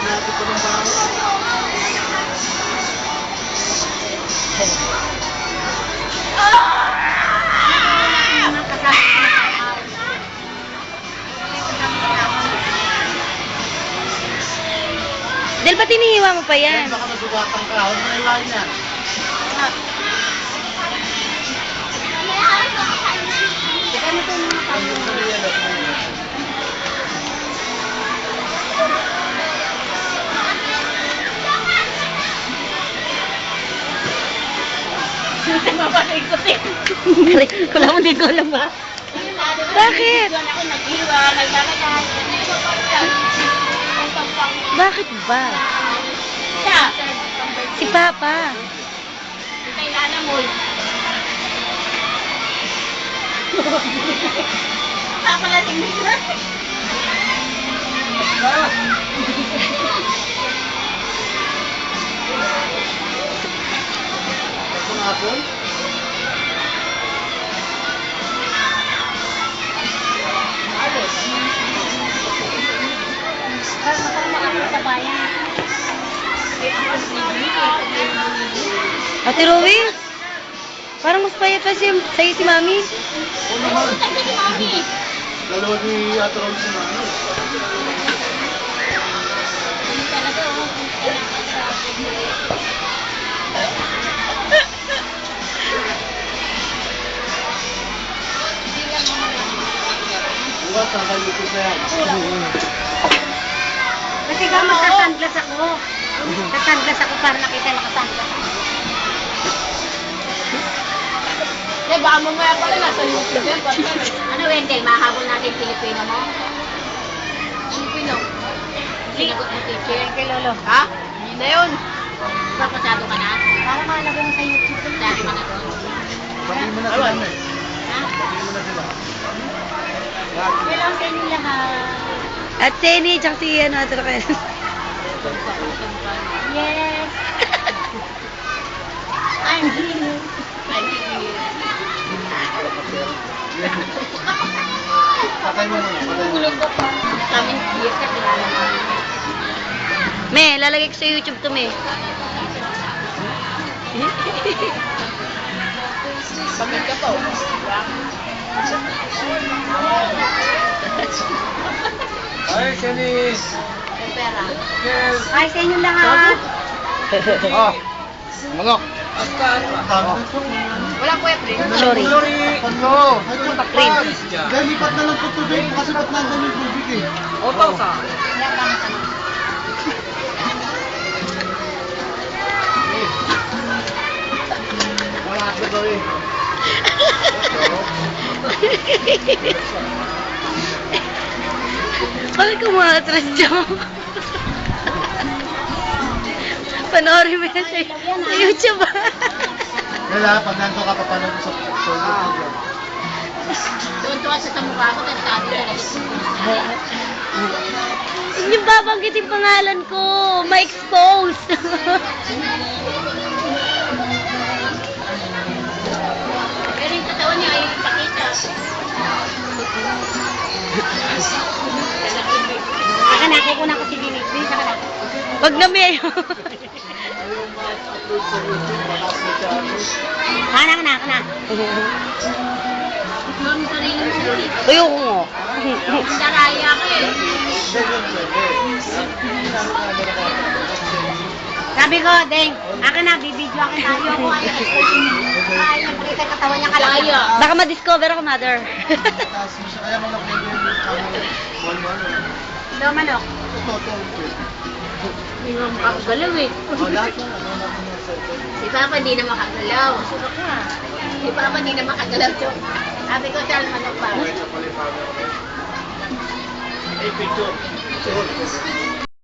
natin ko ng bago. Del, ba't inihiwa mo pa yan? Baka masugatan ka. Huwag mo naiwain yan. Wala mo din ko alam ba? Bakit? Bakit ba? Si Papa. Papa lasing nila. Ang apple? Ate Rowie? Parang mas payat pa sa'yo si Mami. Oo naman. Dalawa ni Ate Ron si Mami. Bukas, sasal YouTube na yan. Kasi ka magkasanglas ako. Kasanglas ako para nakita nakasanglas ako. Baka mamaya pala nasa YouTube yan. Ano, Wendell, mahabol natin Pilipino mo? Pilipino. Sinagot mo teacher. Kay Lolo. Ha? Hindi na yun. Papasado ka na? Para malagay mo sa YouTube. Dali ka na doon. Bagay mo na sila. Ha? Bagay mo na sila. Hello sa inyo lahat. At Tenny, tsaka si Ate Raquel. Yes. I'm here. Patay mo na. Tulog ka pa. Kaming here ka Me, lalagay ko sa YouTube to, Me. Pagod ka pa. Ay, Shanice! pera. Yes! Hi sa inyo lahat. Oh! Manok! Asta! Wala po eh, pre. Sorry. Sorry! Ano? Cream. Galipat na lang po tubig kasi ba't nandun yung tubig eh? Oto sa. Yan lang ang tanong. Wala ka daw eh. Bakit kumatras dyan? Panoorin mo yan sa YouTube. Wala, pag nandun ka papanood mo sa YouTube. Tuwan-tuwa sa mukha ko, pero sabi ka rin. Huwag niyo babanggitin pangalan ko. Ma-expose. Pero yung katawan niya ayaw ipakita. Saka na, kukunan ko si Dimitri. Saka na. Wag na, Me. Ayaw ma-upload sa YouTube, malakas na channel. Saka na. Doon ko rin yung ulit. Ayoko nga. Ang daraya ko eh. Sabi ko, Deng, akin na, bibidyo ako tayo ko. Ay, napakita yung katawan niya kalaya. Baka ma-discover ako, Mother. Taas mo siya, kaya manok na yung one-one. Ito, manok. Ito. Hindi mo makakagalaw eh. Oh, lahat yan. Ano na cellphone? Si Papa hindi na makagalaw. Suka ka. Si Papa hindi na makagalaw. Sabi ko, tal, manok pa. Ay, picture.